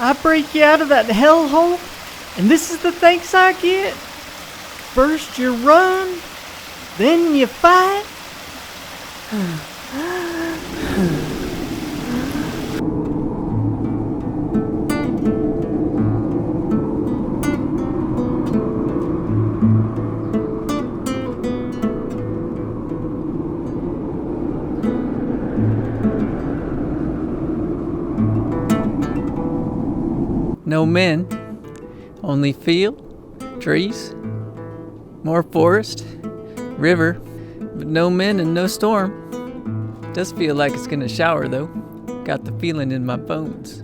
I break you out of that hellhole, and this is the thanks I get? First you run, then you fight. No men, only field, trees, more forest, river, but no men and no storm. Does feel like it's gonna shower though. Got the feeling in my bones.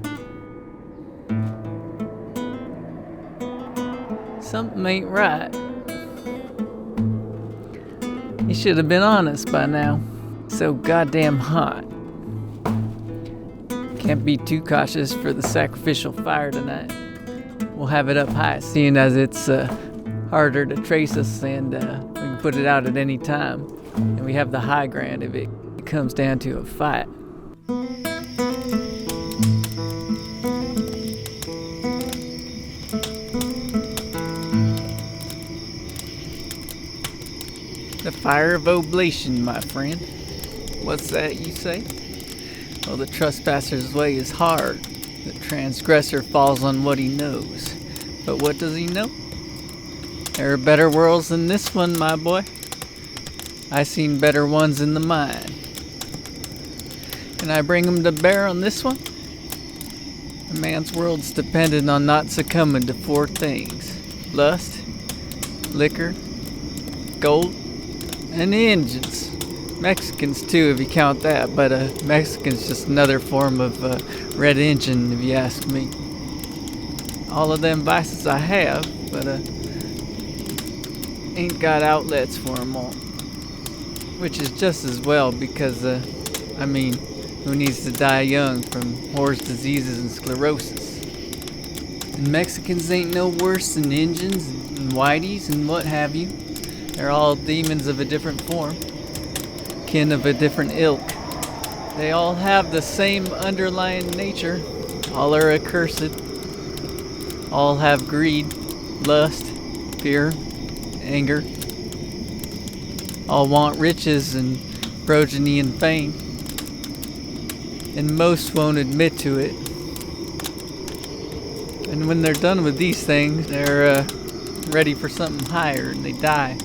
Something ain't right. You should have been honest by now. So goddamn hot. Can't be too cautious for the sacrificial fire tonight. We'll have it up high, seeing as it's harder to trace us, and we can put it out at any time. And we have the high ground if it comes down to a fight. The fire of oblation, my friend. What's that you say? Well, the trespasser's way is hard. The transgressor falls on what he knows. But what does he know? There are better worlds than this one, my boy. I seen better ones in the mine. Can I bring 'em to bear on this one? A man's world's dependent on not succumbing to 4 things. Lust, liquor, gold, and engines. Mexicans too, if you count that, but Mexican's just another form of red engine, if you ask me. All of them vices I have, but ain't got outlets for 'em all. Which is just as well, because, who needs to die young from horse diseases and sclerosis? And Mexicans ain't no worse than Injuns and whiteys and what have you. They're all demons of a different form. Kin of a different ilk. They all have the same underlying nature. All are accursed. All have greed, lust, fear, anger. All want riches and progeny and fame. And most won't admit to it. And when they're done with these things, they're ready for something higher, and they die.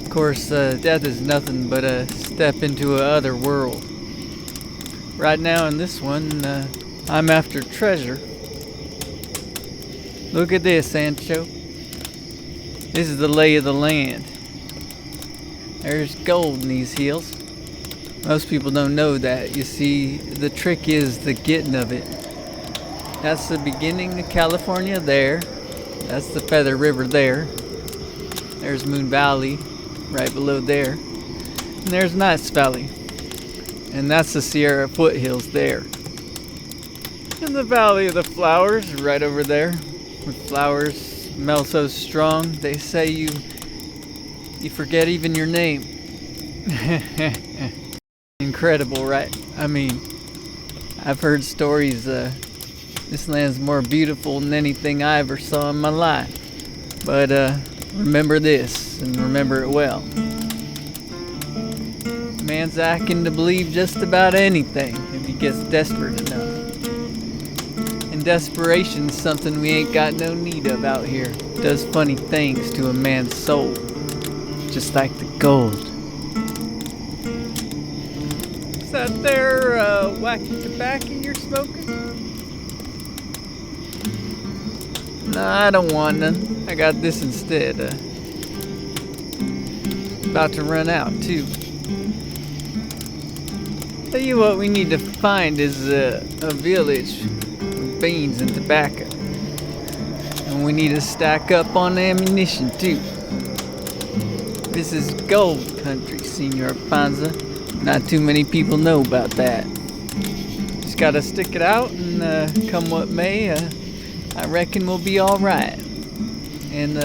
Of course, death is nothing but a step into a other world. Right now in this one, I'm after treasure. Look at this, Sancho. This is the lay of the land. There's gold in these hills. Most people don't know that. You see, the trick is the getting of it. That's the beginning of California there. That's the Feather River there. There's Moon Valley right below there. And there's Nice Valley. And that's the Sierra foothills there. And the Valley of the Flowers right over there. Where flowers smell so strong, they say you forget even your name. Incredible, right? I mean, I've heard stories, this land's more beautiful than anything I ever saw in my life. But remember this, and remember it well. Man's acting to believe just about anything if he gets desperate enough. And desperation's something we ain't got no need of out here. It does funny things to a man's soul, just like the gold. Is that there wacky tobacco you're smoking? Nah, I don't want none. I got this instead. About to run out, too. Tell you what we need to find is a village with beans and tobacco. And we need to stack up on ammunition, too. This is gold country, Senor Panza. Not too many people know about that. Just gotta stick it out, and come what may, I reckon we'll be alright. And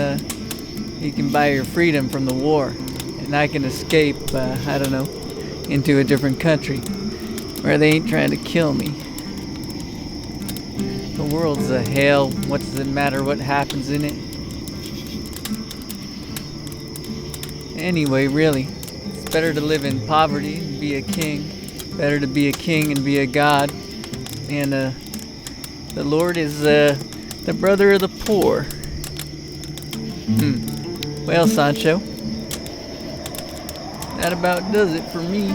you can buy your freedom from the war. And I can escape, into a different country where they ain't trying to kill me. The world's a hell. What does it matter what happens in it? Anyway, really, it's better to live in poverty and be a king. Better to be a king and be a god. And the Lord is the brother of the poor. Well, Sancho, that about does it for me.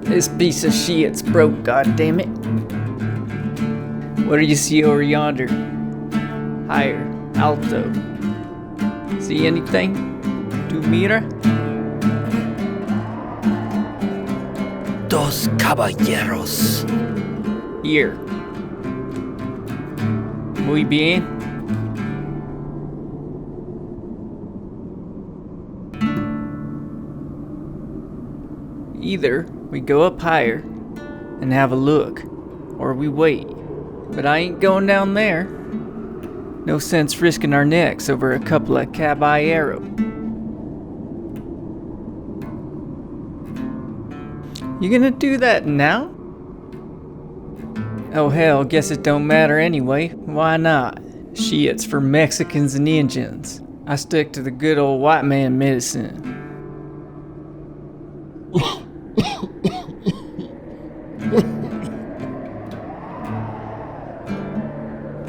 This piece of shit's broke, goddammit. What do you see over yonder? Higher, alto. See anything? Tu mira? Dos caballeros. Here. Muy bien. Either we go up higher and have a look, or we wait. But I ain't going down there. No sense risking our necks over a couple of caballeros. You gonna do that now? Oh hell, guess it don't matter anyway. Why not? Shit's for Mexicans and Indians. I stick to the good old white man medicine.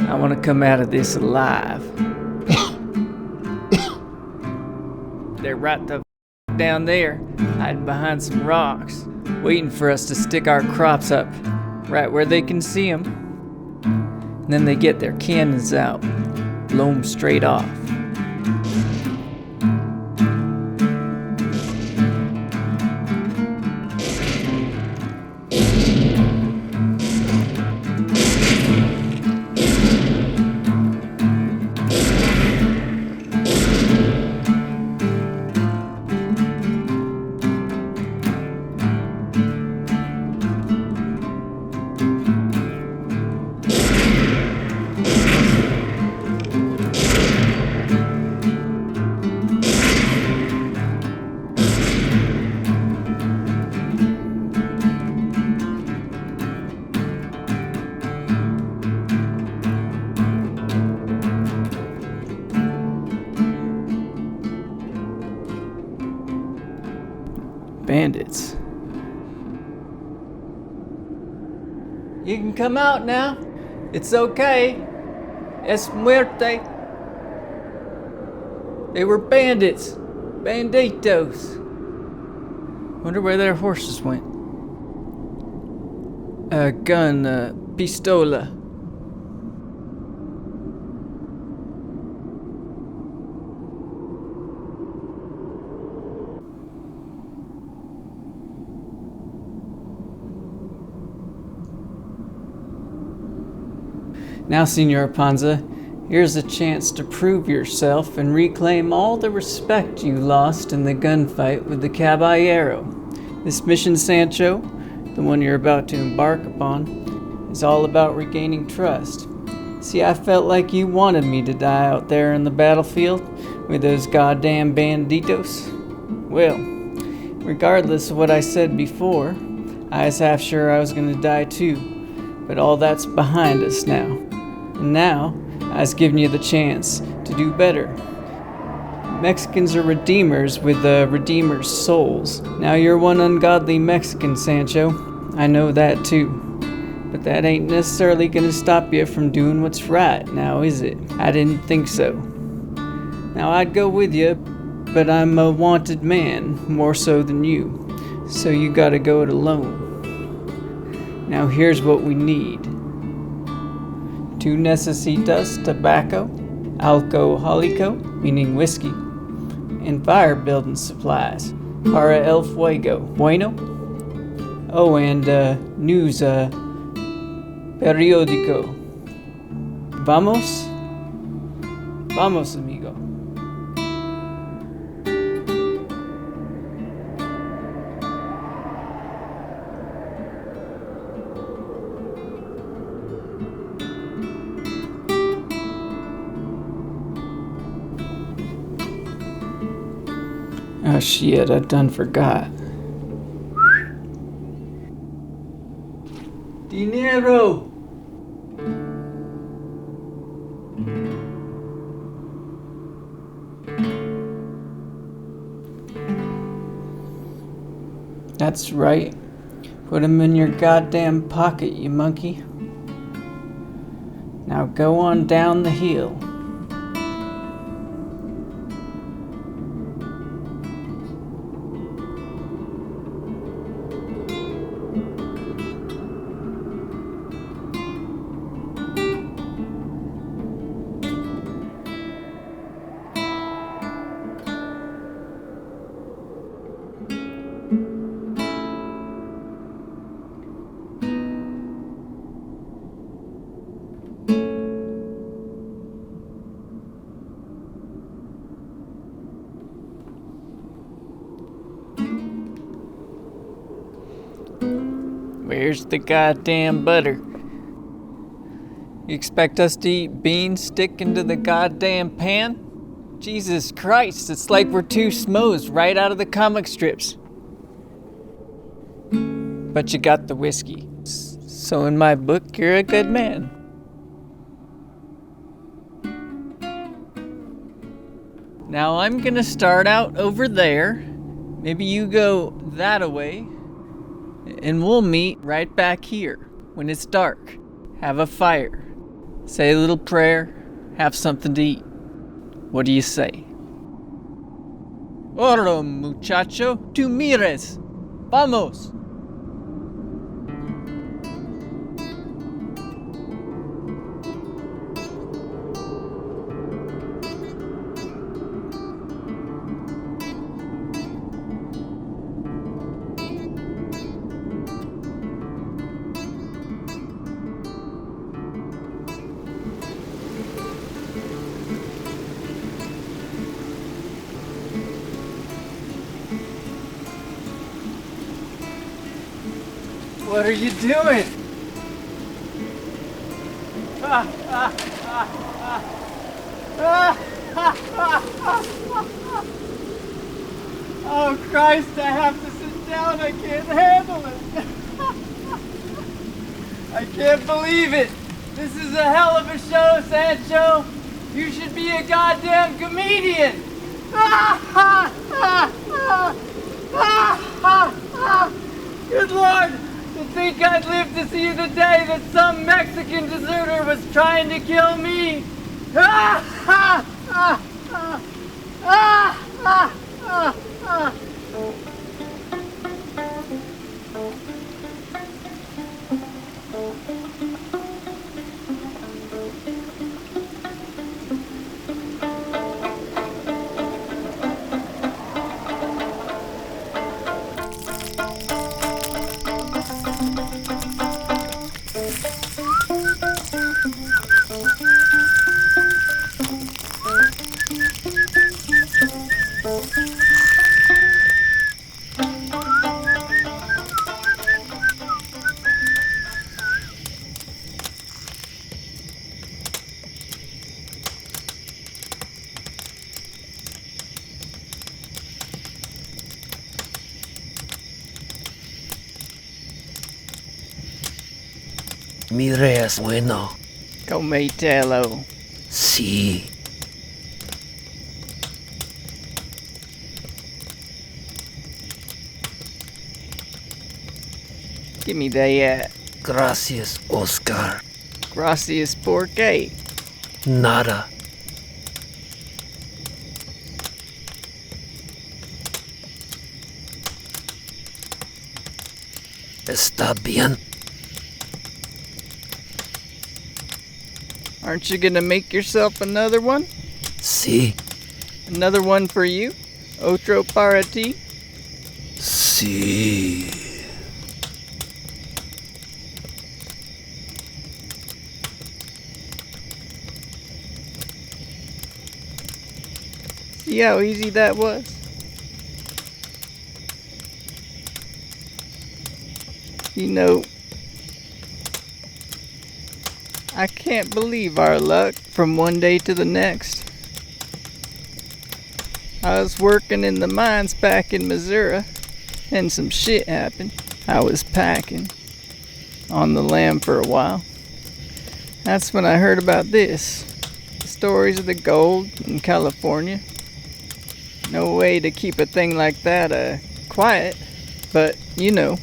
I want to come out of this alive. They're right the down there, hiding behind some rocks, waiting for us to stick our crops up right where they can see them. And then they get their cannons out, blow them straight off. Bandits. You can come out now. It's okay. Es muerte. They were bandits. Banditos. Wonder where their horses went. A gun, pistola. Now, Senor Panza, Here's a chance to prove yourself and reclaim all the respect you lost in the gunfight with the Caballero. This mission, Sancho, the one you're about to embark upon, is all about regaining trust. See, I felt like you wanted me to die out there in the battlefield with those goddamn banditos. Well, regardless of what I said before, I was half sure I was gonna die too. But all that's behind us now. And now, I was giving you the chance to do better. Mexicans are redeemers with redeemers' souls. Now you're one ungodly Mexican, Sancho. I know that too. But that ain't necessarily gonna stop you from doing what's right, now is it? I didn't think so. Now I'd go with you, but I'm a wanted man, more so than you. So you gotta go it alone. Now here's what we need. 2 necesitas tobacco, alcoholico, meaning whiskey, and fire building supplies, para el fuego, bueno? Oh, and news, periódico. Vamos? Vamos, amigo. Oh shit, I done forgot. Dinero! That's right. Put 'em in your goddamn pocket, you monkey. Now go on down the hill. Where's the goddamn butter? You expect us to eat beans sticking to the goddamn pan? Jesus Christ, it's like we're 2 smos right out of the comic strips. But you got the whiskey. So in my book, you're a good man. Now I'm gonna start out over there. Maybe you go that-a-way. And we'll meet right back here when it's dark. Have a fire. Say a little prayer. Have something to eat. What do you say? Oro, muchacho. Tu mires. Vamos. What are you doing? Oh Christ, I have to sit down, I can't handle it. I can't believe it. This is a hell of a show, Sancho. You should be a goddamn comedian. Good Lord, to think I'd live to see the day that some Mexican deserter was trying to kill me. Mire es bueno. Cometelo. Sí. Give me that. Gracias, Oscar. Gracias porque. Nada. Está bien. Aren't you gonna make yourself another one? Sí. Another one for you? Otro para ti? Sí. See how easy that was? You know, I can't believe our luck from one day to the next. I was working in the mines back in Missouri, and some shit happened. I was packing on the lam for a while. That's when I heard about this. The stories of the gold in California. No way to keep a thing like that quiet, but you know,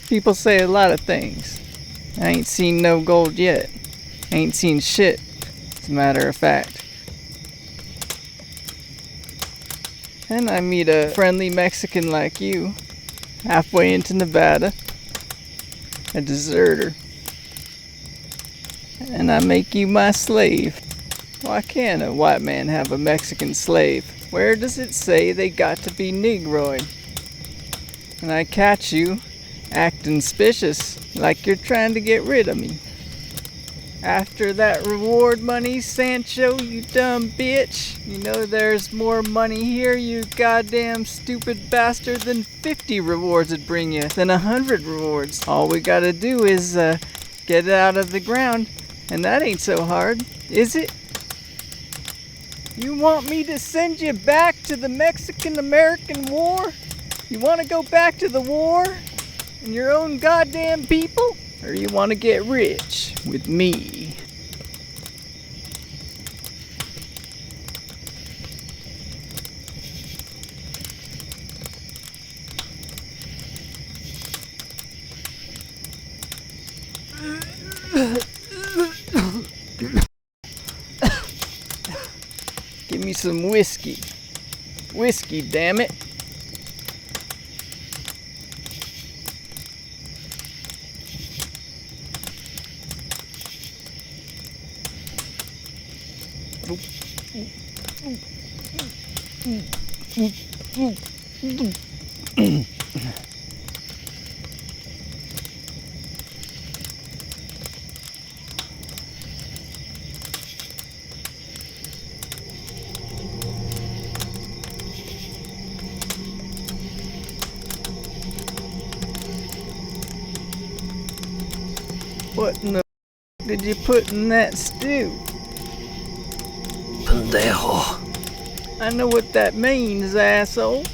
people say a lot of things. I ain't seen no gold yet. Ain't seen shit, as a matter of fact. And I meet a friendly Mexican like you, halfway into Nevada, a deserter. And I make you my slave. Why can't a white man have a Mexican slave? Where does it say they got to be Negroid? And I catch you acting suspicious, like you're trying to get rid of me. After that reward money, Sancho, you dumb bitch. You know there's more money here, you goddamn stupid bastard, than 50 rewards would bring you, than 100 rewards. All we gotta do is get it out of the ground, and that ain't so hard, is it? You want me to send you back to the Mexican-American War? You want to go back to the war and your own goddamn people? Or you want to get rich with me? Give me some whiskey. Whiskey, damn it. What in the did you put in that stew? Pendejo. I know what that means, asshole.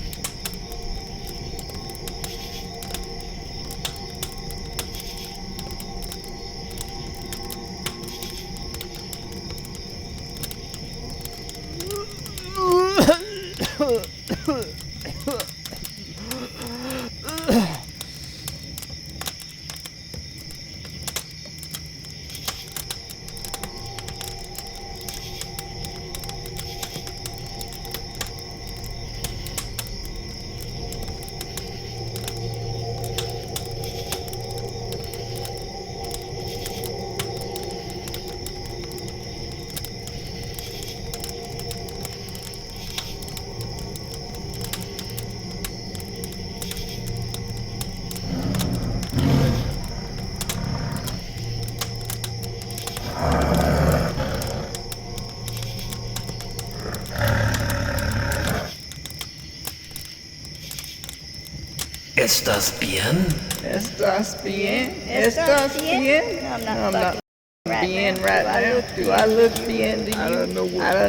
¿Estás bien? ¿Estás bien? ¿Estás bien? No, I'm No, I'm not not fucking bien now. right now. Do I look bien to you? I don't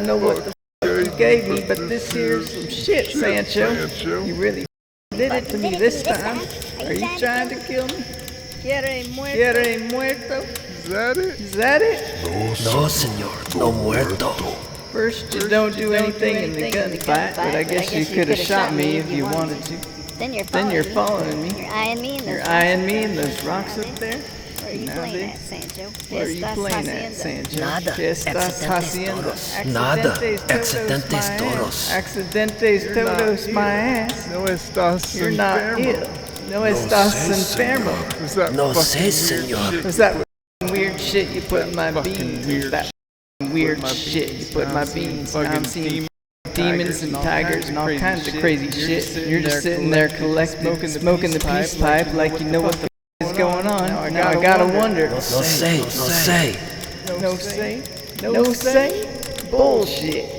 know what the fuck you gave me, but this here's some shit, Sancho. You really did it to me this time. Are you trying to kill me? Quiere muerto? Is that it? Is that it? No, senor. No muerto. First, you don't do anything in the gunfight, but I guess you could have shot me if you wanted to. Then you're following me. You're eyeing me You're eyeing me and those rocks up there? What are you playing at, Sancho? What are you playing at, Sancho? Nada. ¿Qué estás haciendo? Nada. Accidentes Accidentes todos. Accidentes todos, my ass. No estás You're not enfermo. ill. No estás sé, enfermo. What's that No fucking sé, weird senor. shit? What's that weird shit you put in my Fucking beans? weird That weird shit you put in my beans. Now I'm seeing demons and tigers and all kinds of crazy shit. You're just sitting there collecting, smoking the peace pipe like you know what the is going on. Now I gotta wonder. No sé. No sé. No say? No say? Bullshit.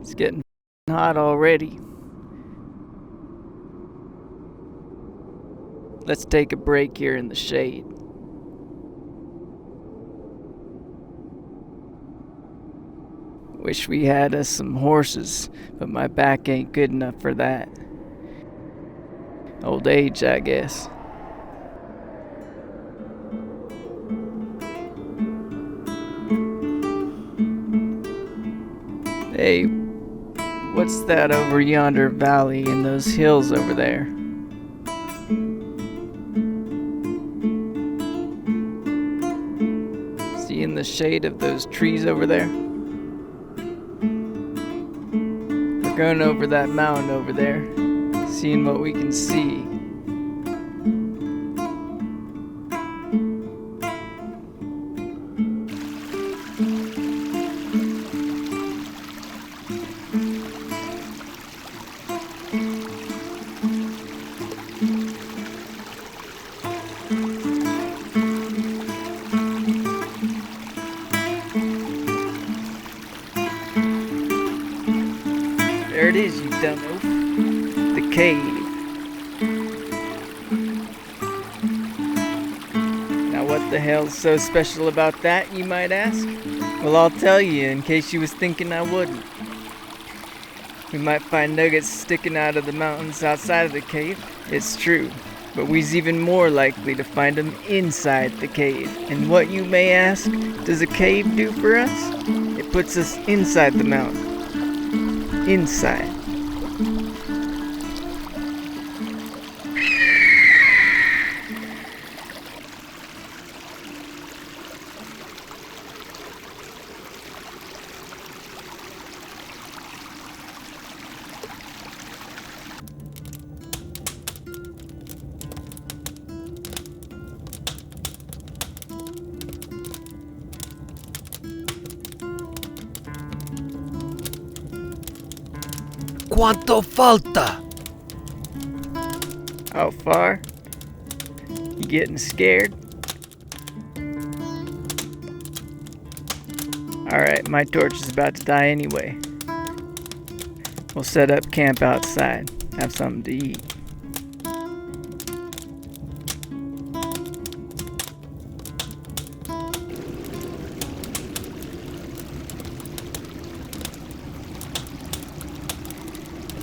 It's getting hot already. Let's take a break here in the shade. Wish we had us some horses, but my back ain't good enough for that. Old age, I guess. Hey, what's that over yonder valley in those hills over there? See in the shade of those trees over there? We're going over that mountain over there, seeing what we can see. There it is, you dumbo. The cave. Now what the hell's so special about that, you might ask? Well, I'll tell you in case you was thinking I wouldn't. We might find nuggets sticking out of the mountains outside of the cave. It's true. But we's even more likely to find them inside the cave. And what, you may ask, does a cave do for us? It puts us inside the mountain. Inside. ¿Cuánto falta? How far? You getting scared? Alright, my torch is about to die anyway. We'll set up camp outside. Have something to eat.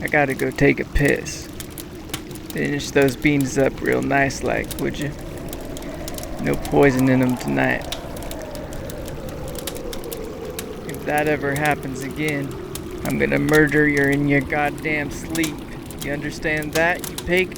I gotta go take a piss. Finish those beans up real nice like, would you? No poison in them tonight. If that ever happens again, I'm gonna murder you in your goddamn sleep. You understand that, you pig?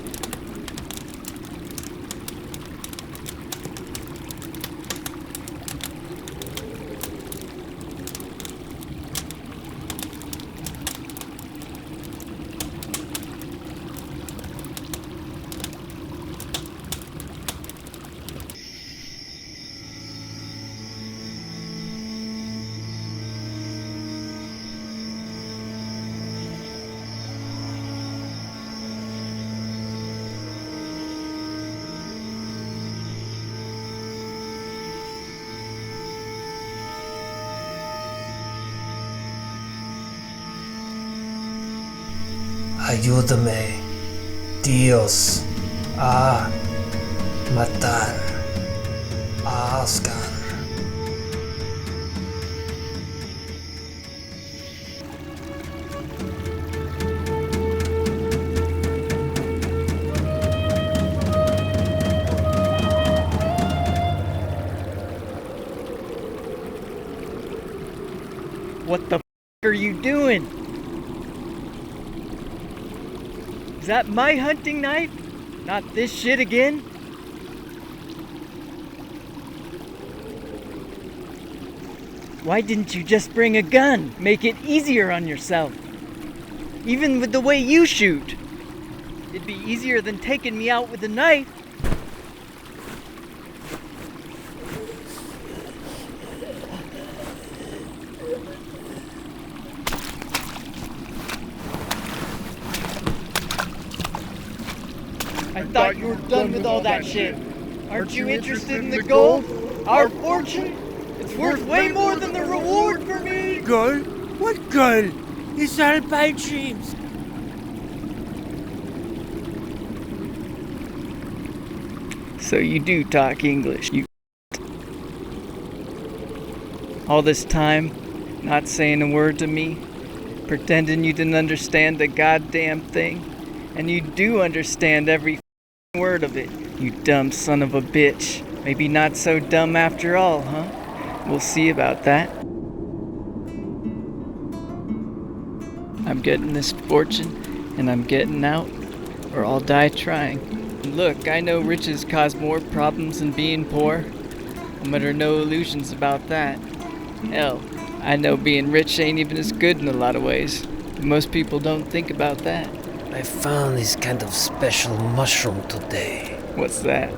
Ayúdame, Dios, a matar a Oscar. What the f*** are you doing? Is that my hunting knife? Not this shit again? Why didn't you just bring a gun? Make it easier on yourself. Even with the way you shoot. It'd be easier than taking me out with a knife. I thought you were done with all that shit. Aren't you interested in the gold? Our fortune? It's worth way more than the reward for me! Gold? What gold? It's all bad dreams. So you do talk English, you all this time, not saying a word to me, pretending you didn't understand a goddamn thing, and you do understand every word of it, you dumb son of a bitch. Maybe not so dumb after all, huh? We'll see about that. I'm getting this fortune, and I'm getting out, or I'll die trying. And look, I know riches cause more problems than being poor. I'm under no illusions about that. Hell, I know being rich ain't even as good in a lot of ways. Most people don't think about that. I found this kind of special mushroom today. What's that?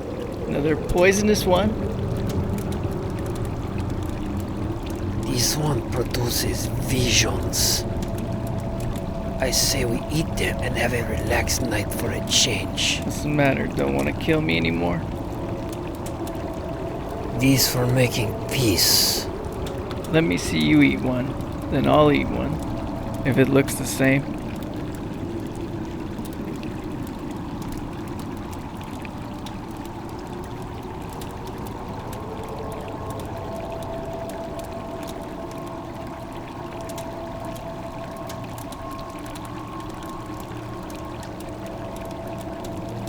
Another poisonous one? This one produces visions. I say we eat them and have a relaxed night for a change. What's the matter? Don't want to kill me anymore? These for making peace. Let me see you eat one, then I'll eat one, if it looks the same.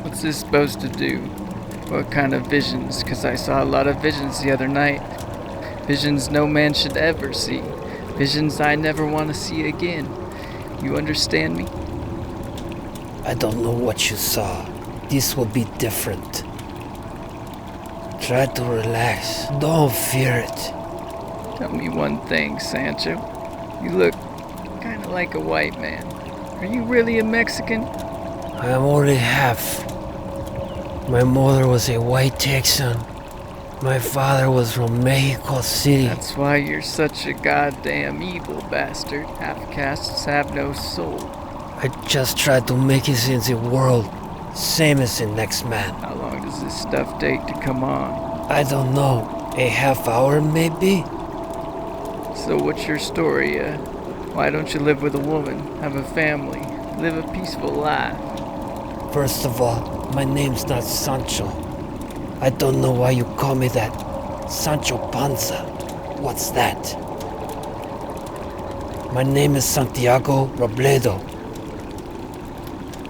What's this supposed to do? What kind of visions? 'Cause I saw a lot of visions the other night. Visions no man should ever see. Visions I never want to see again. You understand me? I don't know what you saw. This will be different. Try to relax. Don't fear it. Tell me one thing, Sancho. You look kind of like a white man. Are you really a Mexican? I am only half. My mother was a white Texan. My father was from Mexico City. That's why you're such a goddamn evil bastard. Half-castes have no soul. I just tried to make it in the world, same as the next man. How long does this stuff take to come on? I don't know, a half hour maybe? So what's your story, Why don't you live with a woman, have a family, live a peaceful life? First of all, my name's not Sancho. I don't know why you call me that. Sancho Panza. What's that? My name is Santiago Robledo.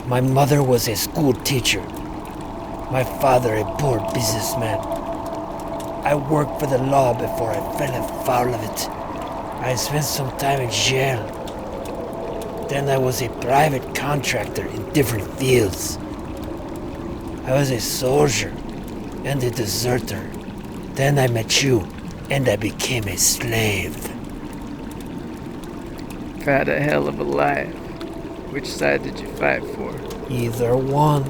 My mother was a school teacher. My father a poor businessman. I worked for the law before I fell foul of it. I spent some time in jail. Then I was a private contractor in different fields. I was a soldier and a deserter. Then I met you, and I became a slave. You've had a hell of a life. Which side did you fight for? Either one.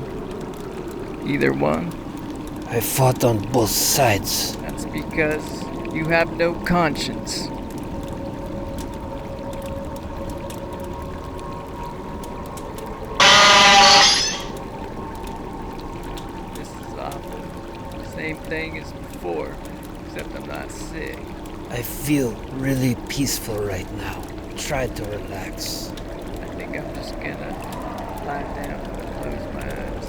Either one? I fought on both sides. That's because you have no conscience. This is awful. Same thing as before, except I'm not sick. I feel really peaceful right now. Try to relax. I think I'm just gonna lie down and close my eyes.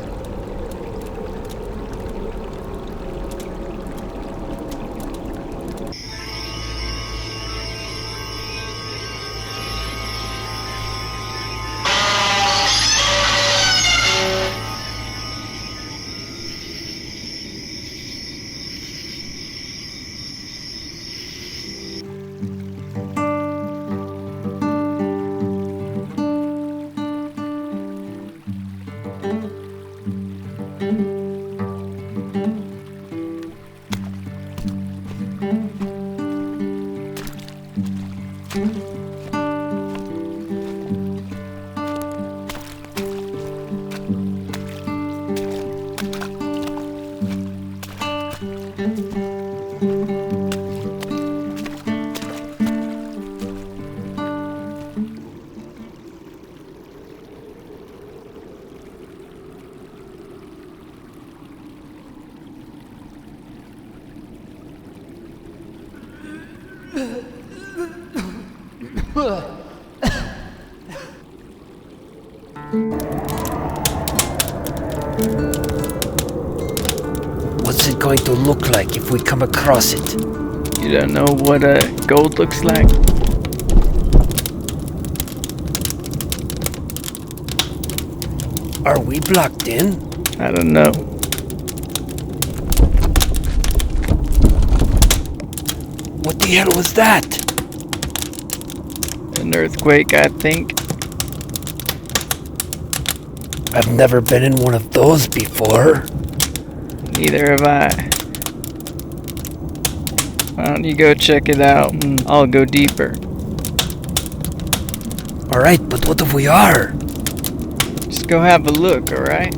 What's it going to look like if we come across it? You don't know what gold looks like? Are we blocked in? I don't know. What the hell was that? An earthquake, I think. I've never been in one of those before. Neither have I. Why don't you go check it out and I'll go deeper. Alright, but what if we are? Just go have a look, alright?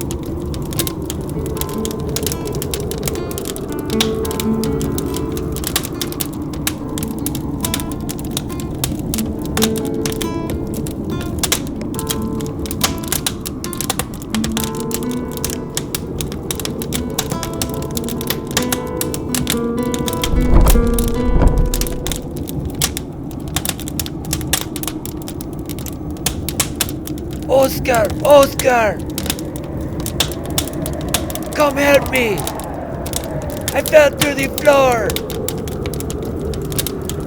Oscar! Oscar! Come help me! I fell through the floor!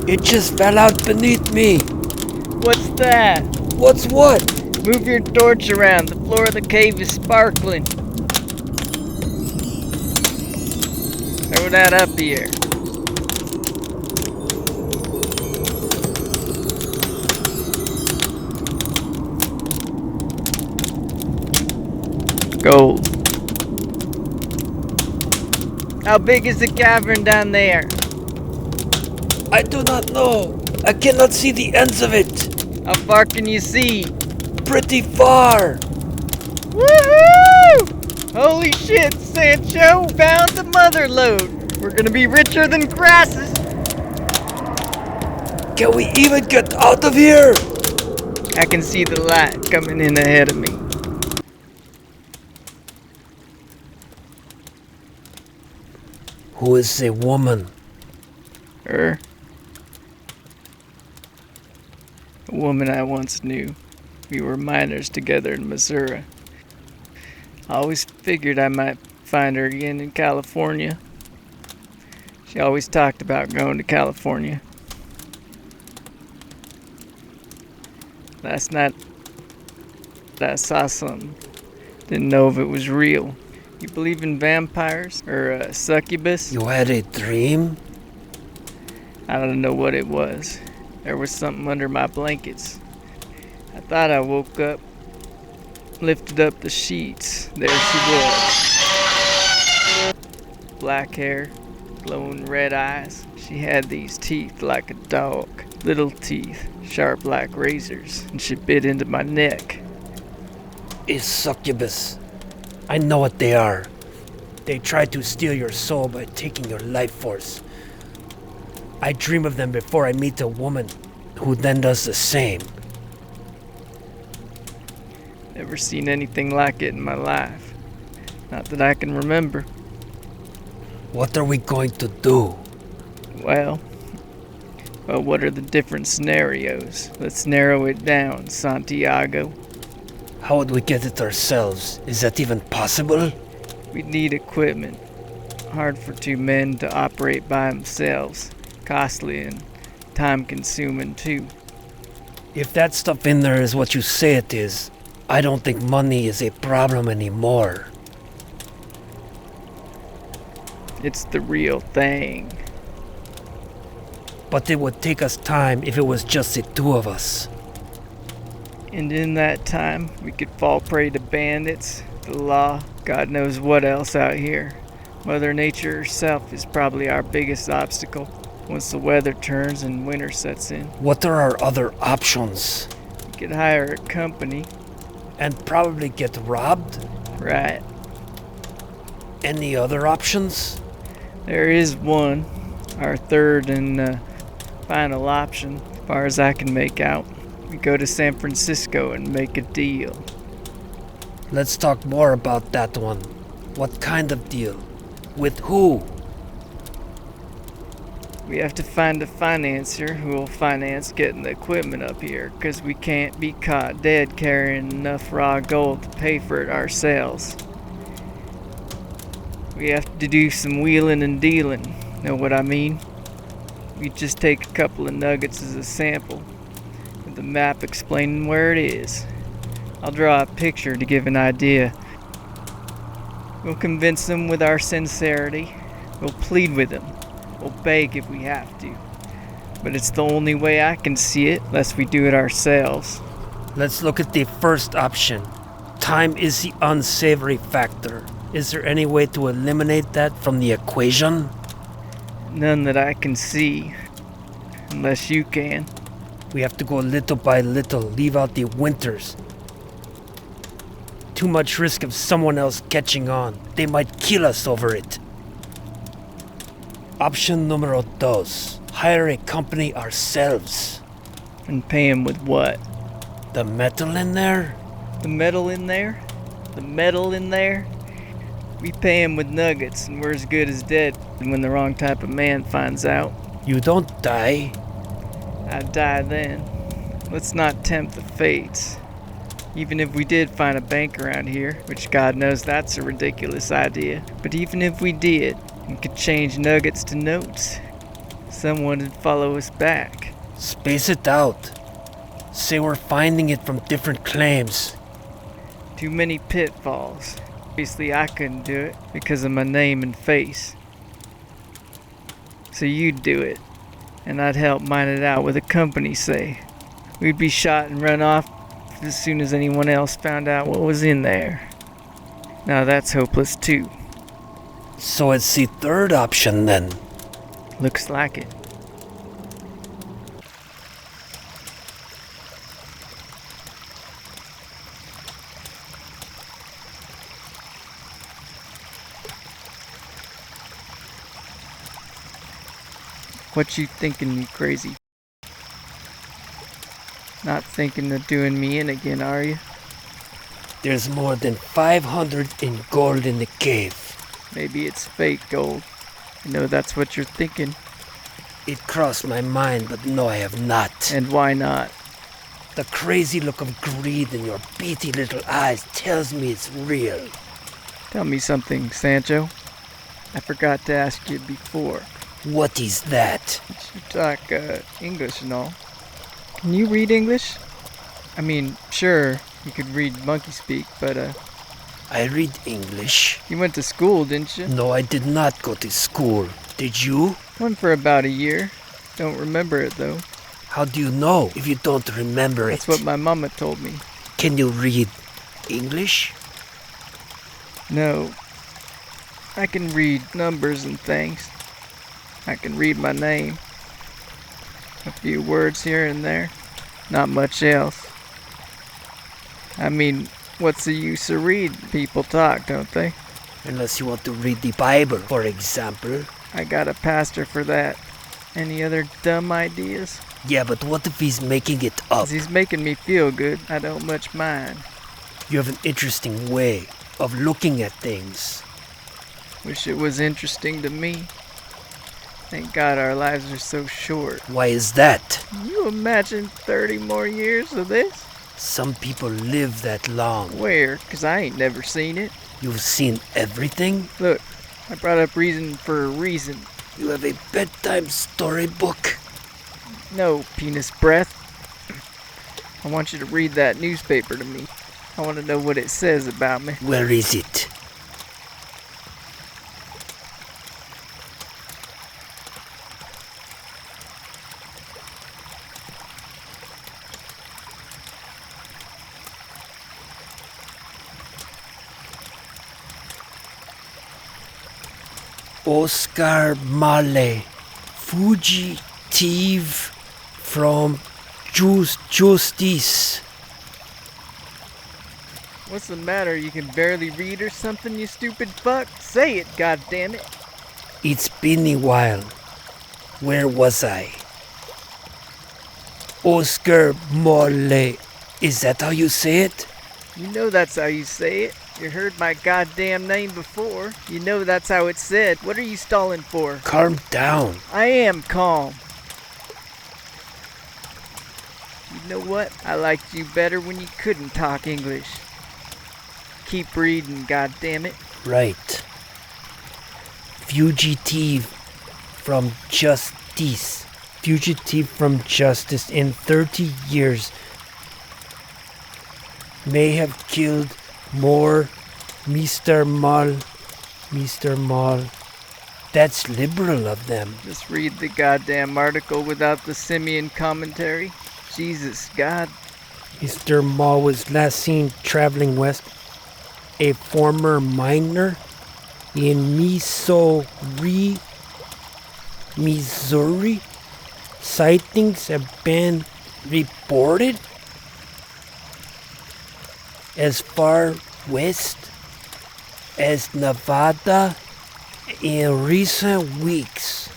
It just fell out beneath me! What's that? What's what? Move your torch around. The floor of the cave is sparkling. Throw that up here. Gold. How big is the cavern down there? I do not know. I cannot see the ends of it. How far can you see? Pretty far. Woohoo! Holy shit, Sancho! Found the mother lode. We're gonna be richer than grasses. Can we even get out of here? I can see the light coming in ahead of me. Who is a woman? Her? A woman I once knew. We were miners together in Missouri. I always figured I might find her again in California. She always talked about going to California. Last night I saw something. Didn't know if it was real. You believe in vampires or succubus? You had a dream? I don't know what it was. There was something under my blankets. I thought I woke up, lifted up the sheets. There she was. Black hair, glowing red eyes. She had these teeth like a dog. Little teeth, sharp like razors, and she bit into my neck. A succubus. I know what they are. They try to steal your soul by taking your life force. I dream of them before I meet a woman who then does the same. Never seen anything like it in my life. Not that I can remember. What are we going to do? Well, what are the different scenarios? Let's narrow it down, Santiago. How would we get it ourselves? Is that even possible? We'd need equipment. Hard for two men to operate by themselves. Costly and time-consuming, too. If that stuff in there is what you say it is, I don't think money is a problem anymore. It's the real thing. But it would take us time if it was just the two of us. And in that time, we could fall prey to bandits, the law, God knows what else out here. Mother Nature herself is probably our biggest obstacle once the weather turns and winter sets in. What are our other options? We could hire a company. And probably get robbed? Right. Any other options? There is one. Our third and final option, as far as I can make out. We go to San Francisco and make a deal. Let's talk more about that one. What kind of deal? With who? We have to find a financier who will finance getting the equipment up here, because we can't be caught dead carrying enough raw gold to pay for it ourselves. We have to do some wheeling and dealing, know what I mean? We just take a couple of nuggets as a sample, with a map explaining where it is. I'll draw a picture to give an idea. We'll convince them with our sincerity. We'll plead with them. We'll beg if we have to. But it's the only way I can see it, lest we do it ourselves. Let's look at the first option. Time is the unsavory factor. Is there any way to eliminate that from the equation? None that I can see. Unless you can. We have to go little by little, leave out the winters. Too much risk of someone else catching on. They might kill us over it. Option numero dos. Hire a company ourselves. And pay him with what? The metal in there? The metal in there? The metal in there? We pay him with nuggets, and we're as good as dead when the wrong type of man finds out. You don't die. I'd die then. Let's not tempt the fates. Even if we did find a bank around here, which God knows that's a ridiculous idea, but even if we did, we could change nuggets to notes. Someone would follow us back. Space it out. Say we're finding it from different claims. Too many pitfalls. Obviously I couldn't do it because of my name and face. So you'd do it, and I'd help mine it out with a company, say. We'd be shot and run off as soon as anyone else found out what was in there. Now that's hopeless too. So it's the third option then. Looks like it. What you thinking, you crazy? Not thinking of doing me in again, are you? There's more than 500 in gold in the cave. Maybe it's fake gold. I know that's what you're thinking. It crossed my mind, but no, I have not. And why not? The crazy look of greed in your beady little eyes tells me it's real. Tell me something, Sancho. I forgot to ask you before. What is that? You talk English and all. Can you read English? I mean, sure, you could read monkey speak, but I read English. You went to school, didn't you? No, I did not go to school. Did you? Went for about a year. Don't remember it, though. How do you know if you don't remember That's it? what my mama told me. Can you read English? No. I can read numbers and things. I can read my name. A few words here and there. Not much else. I mean, what's the use of reading? People talk, don't they? Unless you want to read the Bible, for example. I got a pastor for that. Any other dumb ideas? Yeah, but what if he's making it up? 'Cause he's making me feel good. I don't much mind. You have an interesting way of looking at things. Wish it was interesting to me. Thank God our lives are so short. Why is that? Can you imagine 30 more years of this? Some people live that long. Where? 'Cause I ain't never seen it. You've seen everything? Look, I brought up reason for a reason. You have a bedtime storybook? No, penis breath. I want you to read that newspaper to me. I want to know what it says about me. Where is it? Oscar Malle, fugitive from justice. What's the matter? You can barely read or something, you stupid fuck? Say it, goddammit. It's been a while. Where was I? Oscar Malle. Is that how you say it? You know that's how you say it. You heard my goddamn name before. You know that's how it's said. What are you stalling for? Calm down. I am calm. You know what? I liked you better when you couldn't talk English. Keep reading, goddammit. Right. Fugitive from justice. Fugitive from justice in 30 years may have killed more Mr. Mall. That's liberal of them. Just read the goddamn article without the simian commentary. Jesus, God. Mr. Mall was last seen traveling west. A former miner in Missouri. Sightings have been reported as far west as Nevada in recent weeks.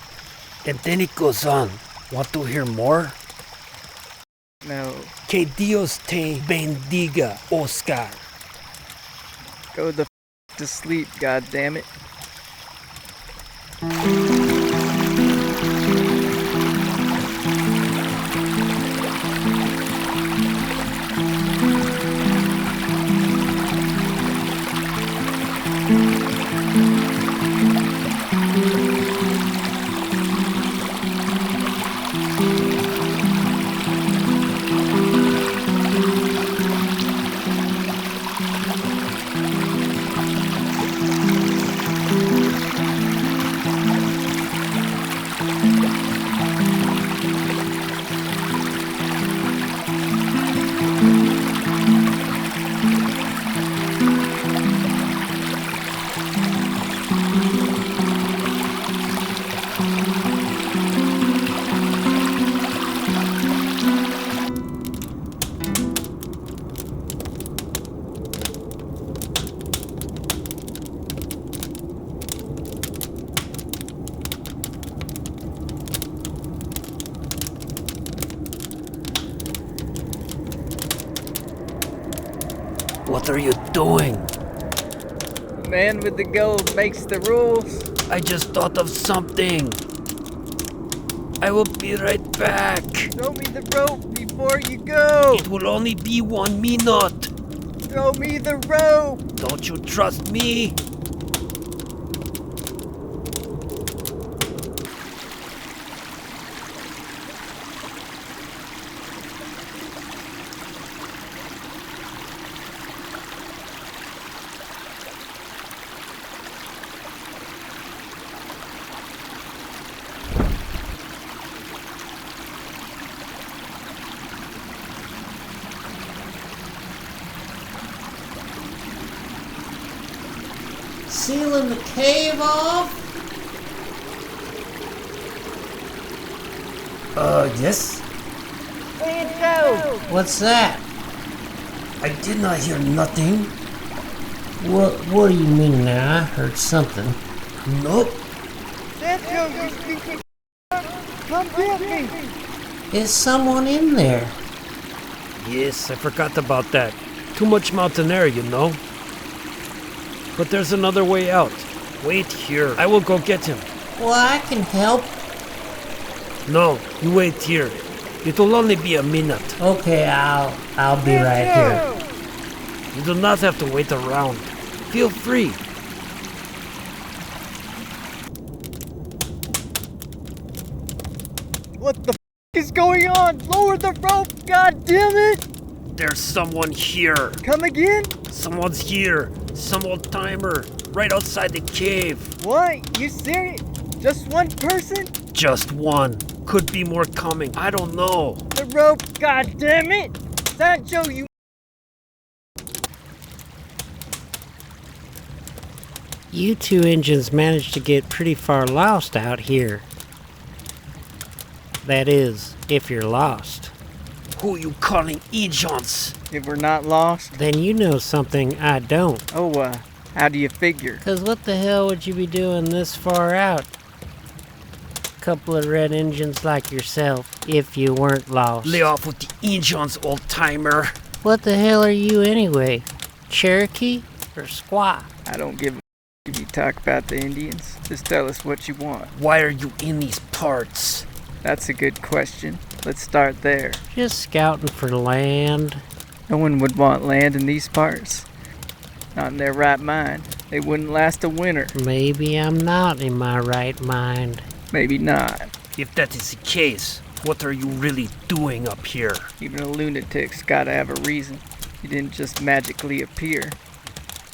And then it goes on. Want to hear more? No. Que Dios te bendiga, Oscar. Go the f to sleep, goddammit. What are you doing? The man with the gold makes the rules. I just thought of something. I will be right back. Throw me the rope before you go. It will only be 1 minute. Throw me the rope. Don't you trust me? sealing the cave off? Yes? Sancho! What's that? I did not hear nothing. What do you mean now? I heard something. Nope. Sancho, you stupid. Come get me. Is someone in there? Yes, I forgot about that. Too much mountain air, you know. But there's another way out. Wait here. I will go get him. Well, I can help. No, you wait here. It'll only be a minute. Okay, I'll be right here. You do not have to wait around. Feel free. What the is going on? Lower the rope, god damn it! There's someone here. Come again? Someone's here. Some old timer. Right outside the cave. What? You serious? Just one person? Just one. Could be more coming. I don't know. The rope, god damn it! Sancho, you You two engines managed to get pretty far lost out here. That is, if you're lost. Who you calling agents? if we're not lost? Then you know something I don't. Oh, how do you figure? 'Cause what the hell would you be doing this far out? Couple of red engines like yourself, if you weren't lost. Lay off with the agents, old timer. What the hell are you anyway? Cherokee or squaw? I don't give a if you talk about the Indians. Just tell us what you want. Why are you in these parts? That's a good question. Let's start there. Just scouting for land. No one would want land in these parts. Not in their right mind. They wouldn't last a winter. Maybe I'm not in my right mind. Maybe not. If that is the case, what are you really doing up here? Even a lunatic's gotta have a reason. You didn't just magically appear.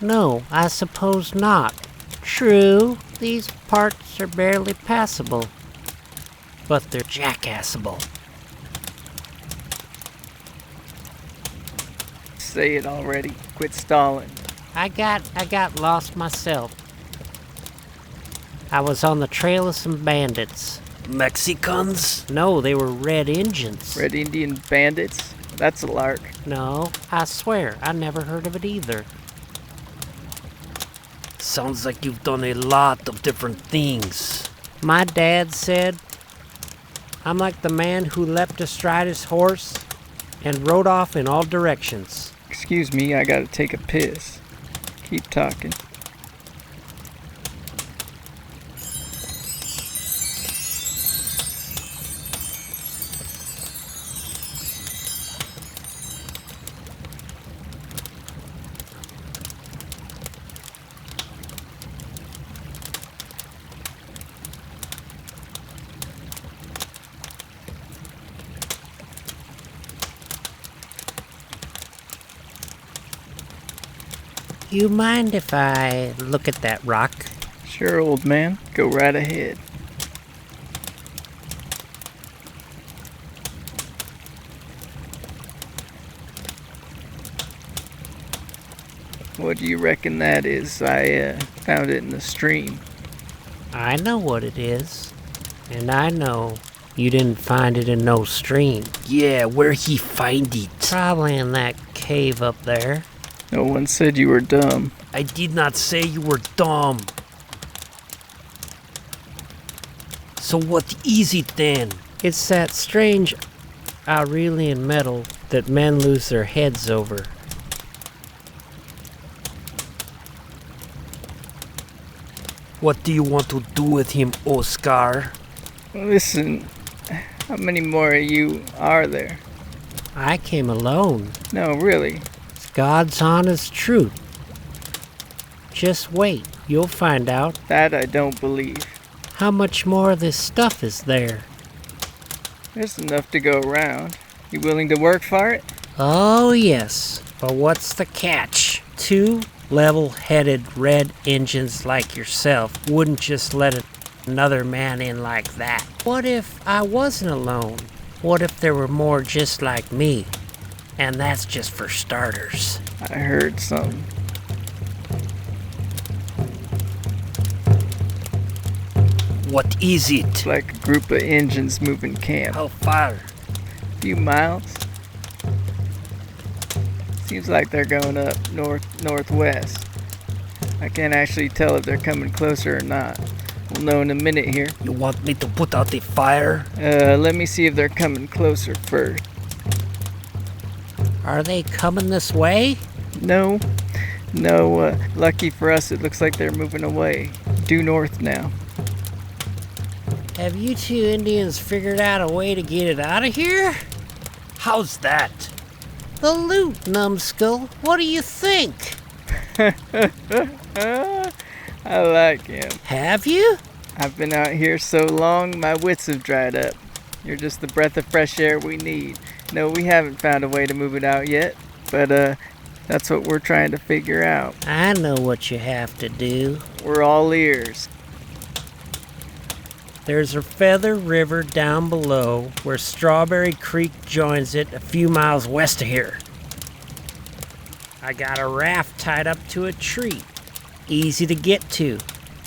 No, I suppose not. True, these parts are barely passable. But they're jackassable. Say it already. Quit stalling. I got lost myself. I was on the trail of some bandits. Mexicans? No, they were red Indians. Red Indian bandits? That's a lark. No, I swear, I never heard of it either. Sounds like you've done a lot of different things. My dad said, I'm like the man who leapt astride his horse and rode off in all directions. Excuse me, I gotta take a piss. Keep talking. You mind if I look at that rock? Sure, old man. Go right ahead. What do you reckon that is? I found it in the stream. I know what it is. And I know you didn't find it in no stream. Yeah, where he find it? Probably in that cave up there. No one said you were dumb. I did not say you were dumb. So what is it then? It's that strange Aurelian metal that men lose their heads over. What do you want to do with him, Oscar? Listen, how many more of you are there? I came alone. No, really. It's God's honest truth. Just wait, you'll find out. That I don't believe. How much more of this stuff is there? There's enough to go around. You willing to work for it? Oh, yes. But what's the catch? Two level-headed red engines like yourself wouldn't just let another man in like that. What if I wasn't alone? What if there were more just like me? And that's just for starters. I heard something. What is it? It's like a group of engines moving camp. How far? A few miles. Seems like they're going up northwest. I can't actually tell if they're coming closer or not. We'll know in a minute here. You want me to put out the fire? Let me see if they're coming closer first. Are they coming this way? No, lucky for us, it looks like they're moving away. Due north now. Have you two Indians figured out a way to get it out of here? How's that? The loot, numbskull. What do you think? I like him. Have you? I've been out here so long, my wits have dried up. You're just the breath of fresh air we need. No, we haven't found a way to move it out yet, but that's what we're trying to figure out. I know what you have to do. We're all ears. There's a feather river down below where Strawberry Creek joins it a few miles west of here. I got a raft tied up to a tree. Easy to get to.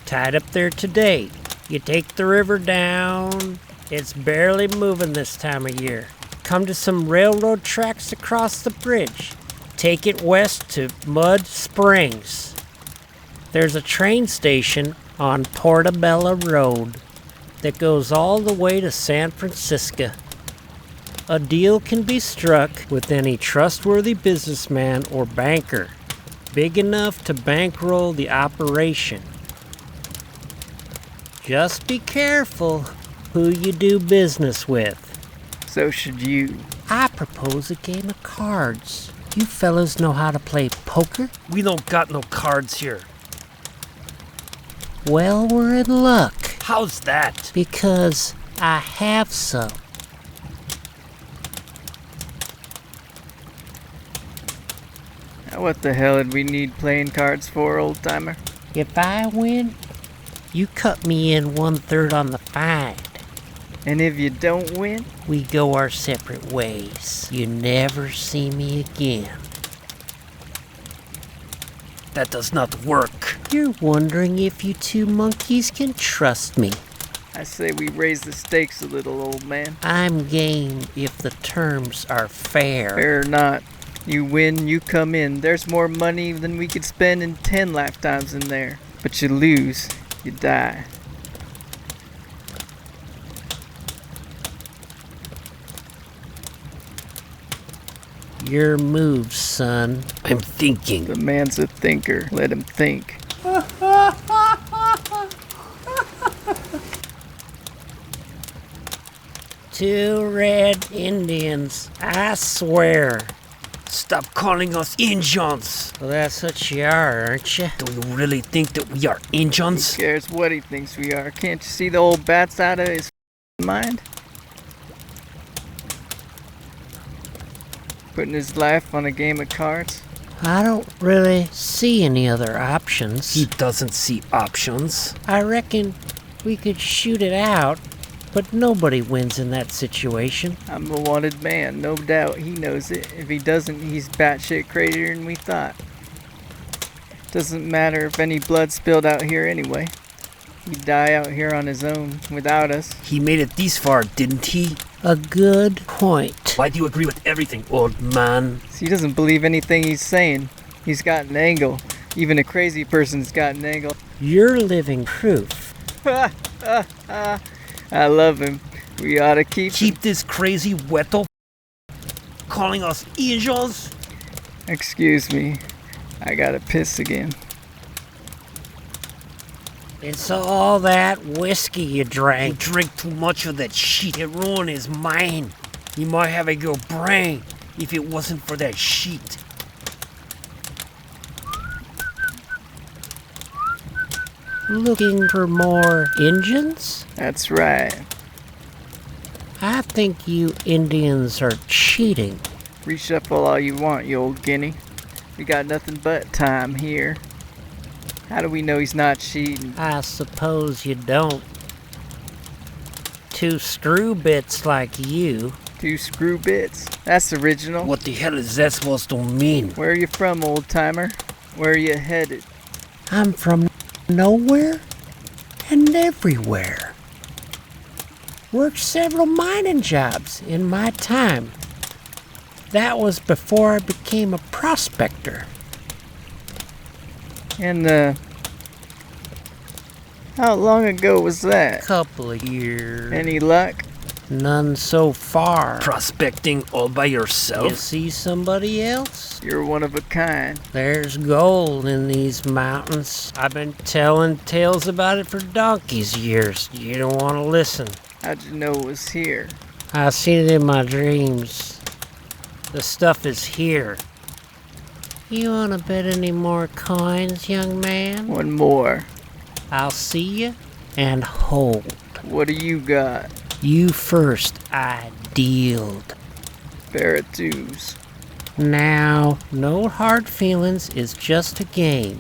Tied up there today. You take the river down. It's barely moving this time of year. Come to some railroad tracks across the bridge. Take it west to Mud Springs. There's a train station on Portobello Road that goes all the way to San Francisco. A deal can be struck with any trustworthy businessman or banker, big enough to bankroll the operation. Just be careful who you do business with. So should you. I propose a game of cards. You fellas know how to play poker? We don't got no cards here. Well, we're in luck, How's that? because I have some. Now what the hell did we need playing cards for, old timer? If I win, you cut me in 1/3 on the find. And if you don't win? We go our separate ways. You never see me again. That does not work. You're wondering if you two monkeys can trust me. I say we raise the stakes a little, old man. I'm game if the terms are fair. Fair or not. You win, you come in. There's more money than we could spend in 10 lifetimes in there. But you lose, you die. Your move, son. I'm thinking. The man's a thinker. Let him think. Two red Indians, I swear. Stop calling us Injuns. Well, that's what you are, aren't you? Do you really think that we are Who Injuns? cares what he thinks we are? Can't you see the old bat's out of his mind? Putting his life on a game of cards? I don't really see any other options. He doesn't see options. I reckon we could shoot it out, but nobody wins in that situation. I'm a wanted man, no doubt. He knows it. If he doesn't, he's batshit crazier than we thought. Doesn't matter if any blood spilled out here anyway. He'd die out here on his own, without us. He made it this far, didn't he? A good point. Why do you agree with everything, old man? He doesn't believe anything he's saying. He's got an angle. Even a crazy person's got an angle. You're living proof. I love him. We ought to keep him. Keep this crazy weto calling us Injuns? Excuse me. I gotta piss again. It's all that whiskey you He drank. drank too much of that shit. It ruined his mind. He might have a good brain if it wasn't for that shit. Looking for more Indians? That's right. I think you Indians are cheating. Reshuffle all you want, you old guinea. We got nothing but time here. How do we know he's not cheating? I suppose you don't. Two screw bits like you. 2 screw bits? That's original. What the hell is that supposed to mean? Where are you from, old timer? Where are you headed? I'm from nowhere and everywhere. Worked several mining jobs in my time. That was before I became a prospector. And, how long ago was that? Couple of years. Any luck? None so far. Prospecting all by You yourself? see somebody else? You're one of a kind. There's gold in these mountains. I've been telling tales about it for donkey's years. You don't want to listen. How'd you know it was here? I seen it in my dreams. The stuff is here. You want to bet any more coins, young man? One more. I'll see you and hold. What do you got? You first, I dealed. Pair of twos. Now, no hard feelings, it's just a game.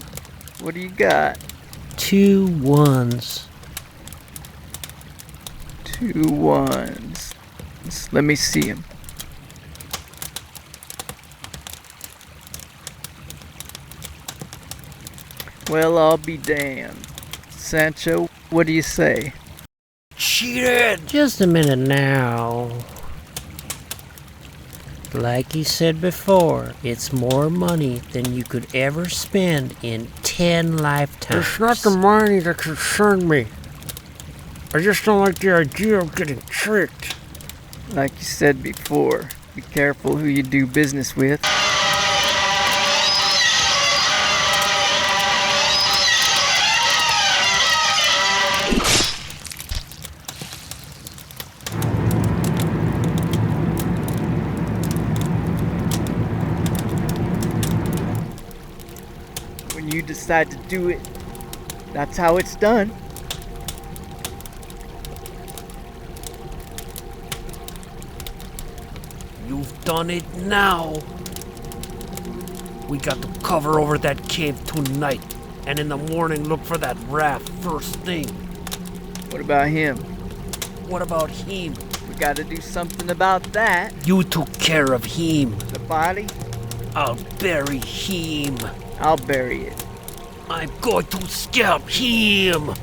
What do you got? 2 1s. 2 1s. Let me see 'em. Well, I'll be damned. Sancho, what do you say? Cheated! Just a minute now. Like he said before, it's more money than you could ever spend in 10 lifetimes. It's not the money that concerned me. I just don't like the idea of getting tricked. Like you said before, be careful who you do business with. When you decide to do it, that's how it's done. You've done it now. We got to cover over that cave tonight, and in the morning look for that raft first thing. What about him? What about him? We gotta do something about that. You took care of him. The body, I'll bury him. I'll bury it. I'm going to scalp him.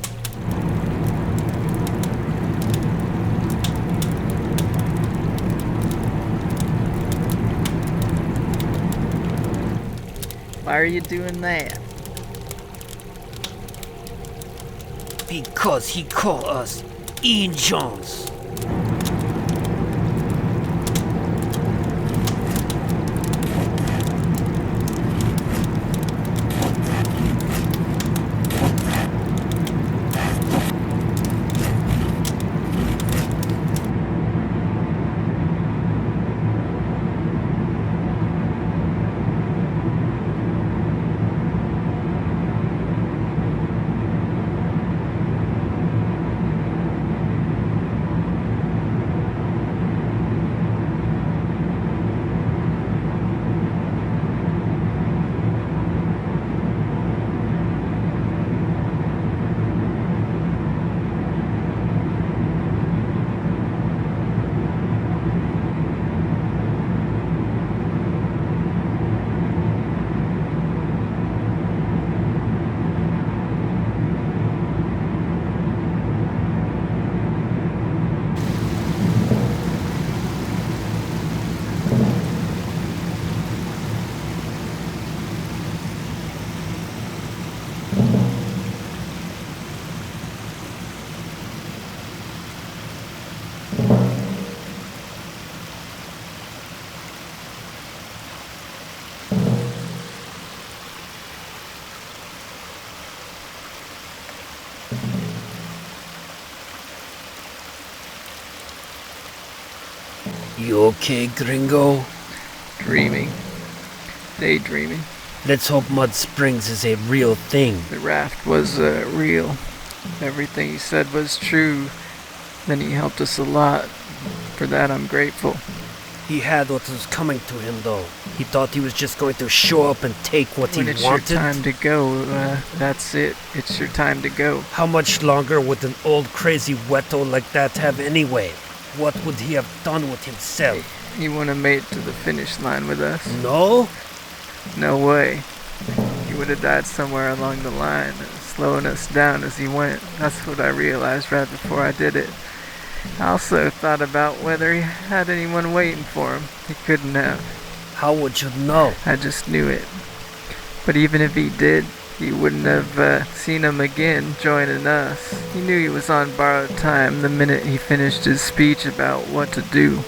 Why are you doing that? Because he called us Injuns. You okay, gringo? Dreaming. Daydreaming. Let's hope Mud Springs is a real thing. The raft was real. Everything he said was true. Then he helped us a lot. For that I'm grateful. He had what was coming to him, though. He thought he was just going to show up and take what When he it's wanted. your time to go, that's it. It's your time to go. How much longer would an old crazy weto like that have anyway? What would he have done with himself? He wouldn't have made it to the finish line with us. No? No way. He would have died somewhere along the line, slowing us down as he went. That's what I realized right before I did it. I also thought about whether he had anyone waiting for him. He couldn't have. How would you know? I just knew it. But even if he did, he wouldn't have seen him again joining us. He knew he was on borrowed time the minute he finished his speech about what to do. The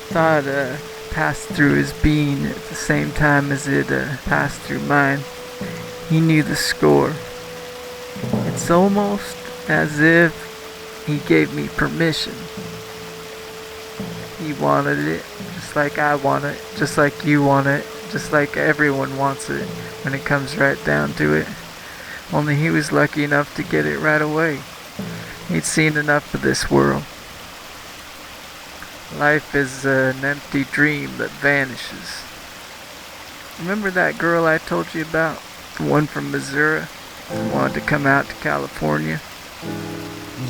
thought passed through his being at the same time as it passed through mine. He knew the score. It's almost as if he gave me permission. He wanted it, just like I want it, just like you want it, just like everyone wants it when it comes right down to it. Only he was lucky enough to get it right away. He'd seen enough of this world. Life is an empty dream that vanishes. Remember that girl I told you about? The one from Missouri? Who wanted to come out to California?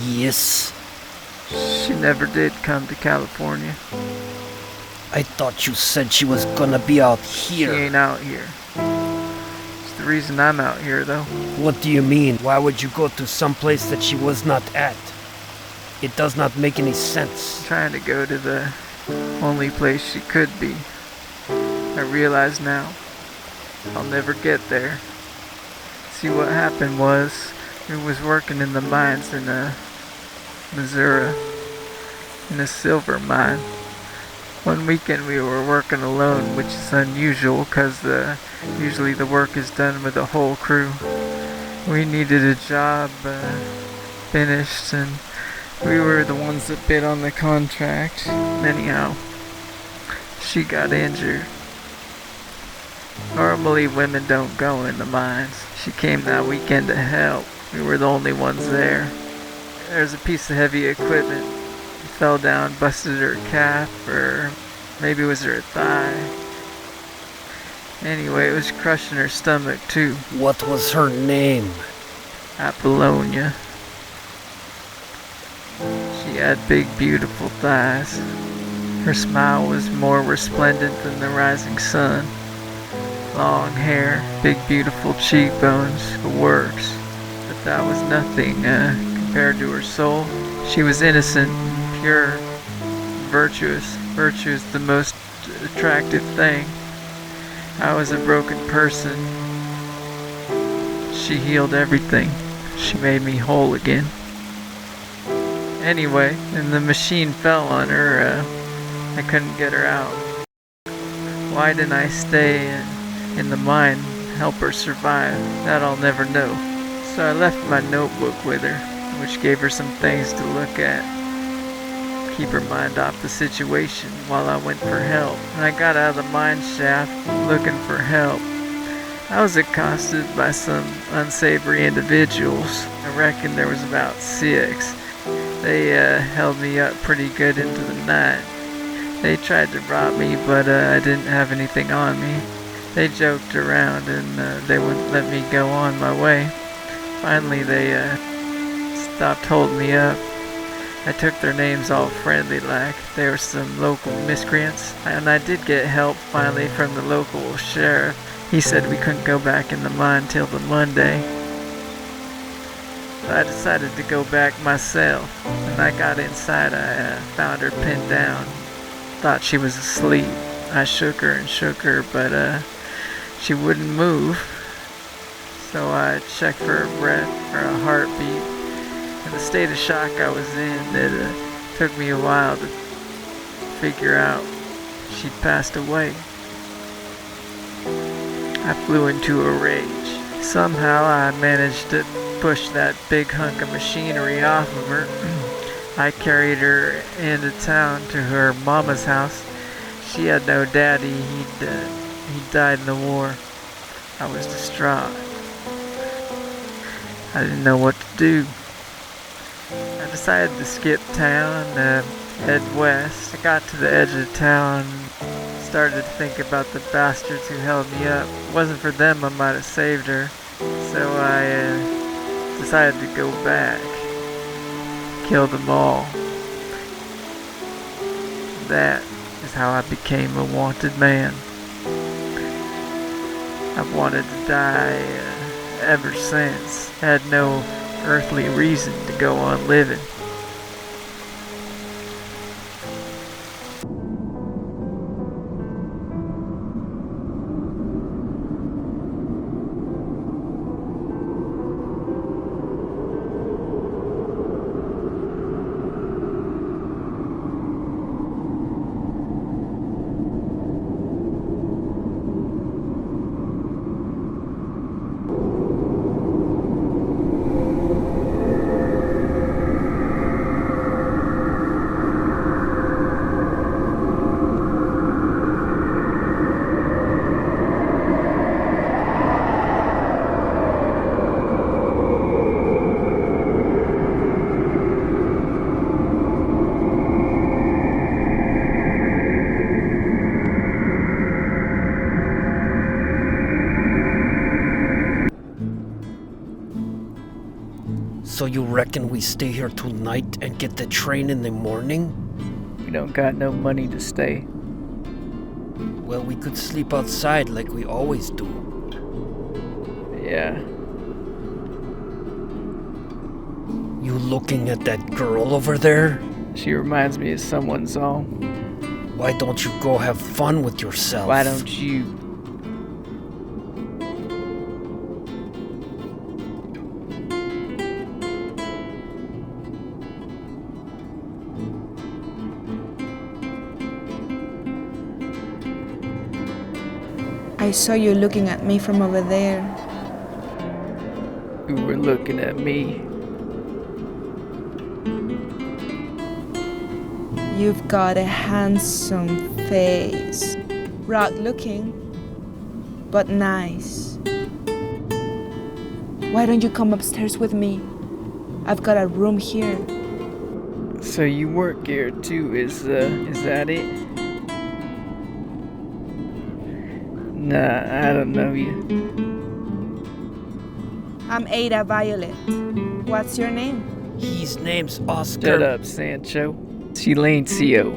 Yes. She never did come to California. I thought you said she was gonna be out She here. ain't out here. It's the reason I'm out here, though. What do you mean? Why would you go to some place that she was not at? It does not make any sense. Trying to go to the only place she could be. I realize now I'll never get there. See, what happened was we was working in the mines in Missouri, in a silver mine. One weekend we were working alone, which is unusual because usually the work is done with a whole crew. We needed a job finished, and we were the ones that bid on the contract. Anyhow, she got injured. Normally women don't go in the mines. She came that weekend to help. We were the only ones there. There's a piece of heavy equipment. Fell down, busted her calf, or maybe it was her thigh. Anyway, it was crushing her stomach too. What was her name? Apollonia. She had big, beautiful thighs. Her smile was more resplendent than the rising sun. Long hair, big, beautiful cheekbones, the works. But that was nothing compared to her soul. She was innocent, pure, virtuous. Virtue is the most attractive thing. I was a broken person. She healed everything. She made me whole again. Anyway, and the machine fell on her. I couldn't get her out. Why didn't I stay in the mine, help her survive? That I'll never know. So I left my notebook with her, which gave her some things to look at. Keep her mind off the situation while I went for help. When I got out of the mine shaft looking for help, I was accosted by some unsavory individuals. I reckon there was about 6. They held me up pretty good into the night. They tried to rob me, but I didn't have anything on me. They joked around and they wouldn't let me go on my way. Finally, they stopped holding me up. I took their names all friendly like. They were some local miscreants. And I did get help finally from the local sheriff. He said we couldn't go back in the mine till the Monday. So I decided to go back myself. When I got inside, I found her pinned down. Thought she was asleep. I shook her, but she wouldn't move. So I checked for a breath or a heartbeat. In the state of shock I was in, it took me a while to figure out she'd passed away. I flew into a rage. Somehow I managed to push that big hunk of machinery off of her. I carried her into town to her mama's house. She had no daddy. He died in the war. I was distraught. I didn't know what to do. I decided to skip town and head west. I got to the edge of town, started to think about the bastards who held me up. If it wasn't for them, I might have saved her. So I decided to go back, kill them all. That is how I became a wanted man. I've wanted to die ever since. Had no earthly reason to go on living. So you reckon we stay here tonight and get the train in the morning? We don't got no money to stay. Well, we could sleep outside like we always do. Yeah. You looking at that girl over there? She reminds me of someone's all. Why don't you go have fun with yourself? Why don't you? I saw you looking at me from over there. You were looking at me. You've got a handsome face. Rugged looking, but nice. Why don't you come upstairs with me? I've got a room here. So you work here too, is that it? Nah, I don't know you. I'm Ada Violet. What's your name? His name's Oscar. Shut up, Sancho. Silencio.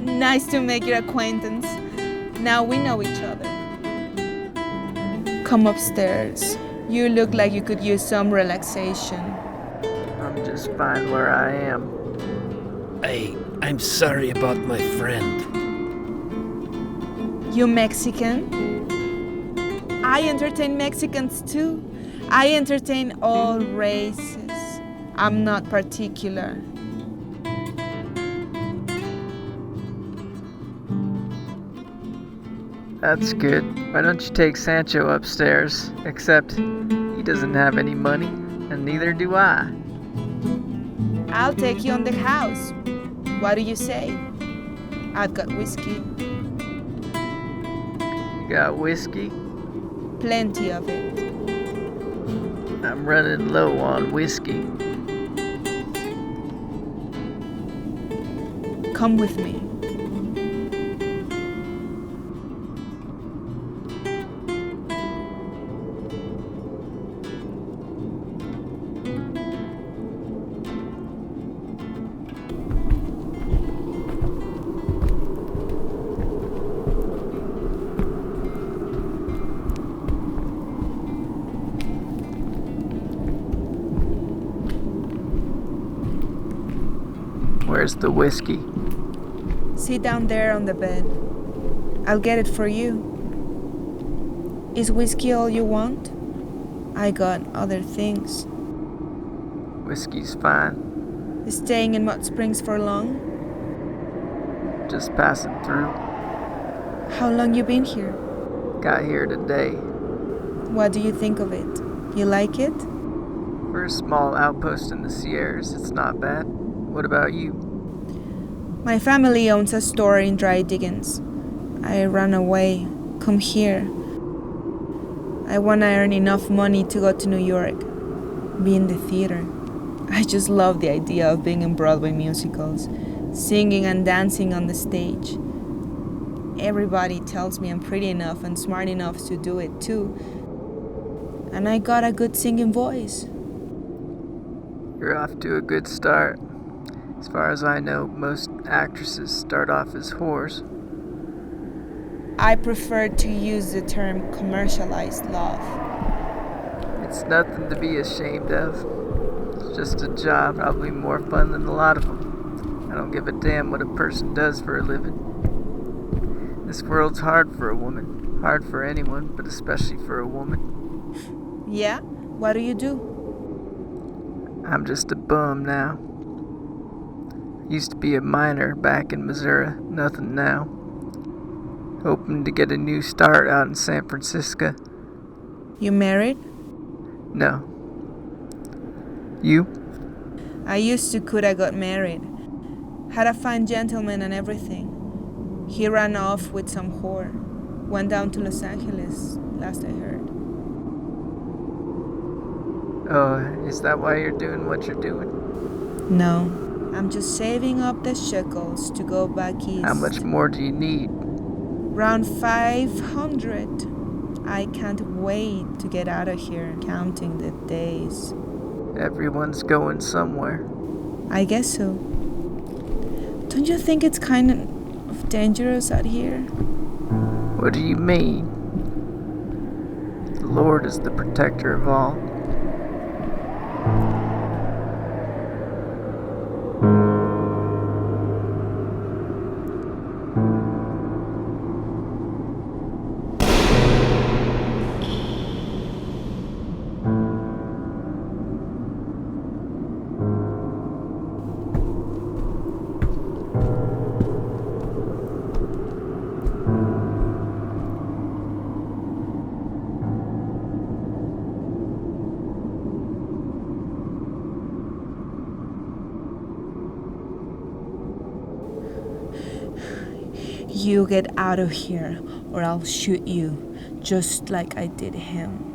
Nice to make your acquaintance. Now we know each other. Come upstairs. You look like you could use some relaxation. I'm just fine where I am. Hey, I'm sorry about my friend. You Mexican? I entertain Mexicans too. I entertain all races. I'm not particular. That's good. Why don't you take Sancho upstairs? Except he doesn't have any money, and neither do I. I'll take you on the house. What do you say? I've got whiskey. You got whiskey? Plenty of it. I'm running low on whiskey. Come with me. Where's the whiskey? Sit down there on the bed. I'll get it for you. Is whiskey all you want? I got other things. Whiskey's fine. Staying in Mud Springs for long? Just passing through. How long you been here? Got here today. What do you think of it? You like it? We're a small outpost in the Sierras. It's not bad. What about you? My family owns a store in Dry Diggins. I ran away. Come here. I want to earn enough money to go to New York. Be in the theater. I just love the idea of being in Broadway musicals. Singing and dancing on the stage. Everybody tells me I'm pretty enough and smart enough to do it too. And I got a good singing voice. You're off to a good start. As far as I know, most actresses start off as whores. I prefer to use the term commercialized love. It's nothing to be ashamed of. It's just a job, probably more fun than a lot of them. I don't give a damn what a person does for a living. This world's hard for a woman. Hard for anyone, but especially for a woman. Yeah? What do you do? I'm just a bum now. Used to be a miner back in Missouri. Nothing now. Hoping to get a new start out in San Francisco. You married? No. You? I used to could I got married. Had a fine gentleman and everything. He ran off with some whore. Went down to Los Angeles, last I heard. Oh, is that why you're doing what you're doing? No, I'm just saving up the shekels to go back east. How much more do you need? Around 500. I can't wait to get out of here, counting the days. Everyone's going somewhere. I guess so. Don't you think it's kind of dangerous out here? What do you mean? The Lord is the protector of all. You get out of here, or I'll shoot you, just like I did him.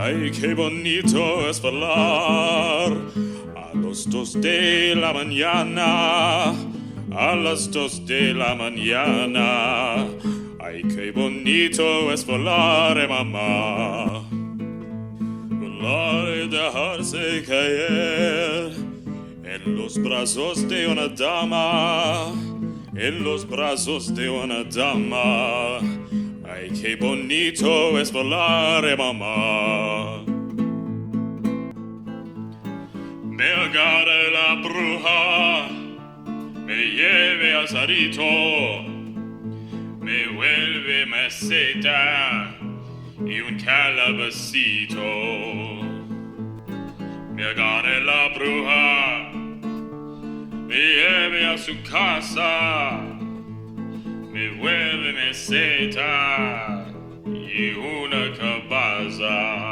Ay, qué bonito es volar a las 2 de la mañana, a las 2 de la mañana. Ay, qué bonito es volar, mamá. Volar y dejarse caer en los brazos de una dama, en los brazos de una dama. Ay, qué bonito es volar, mamá. Me agarre la bruja, me lleve a Sarito, me vuelve meseta y un calabacito. Me agarre la bruja, me lleve a su casa, me vuelve meseta y una cabaza.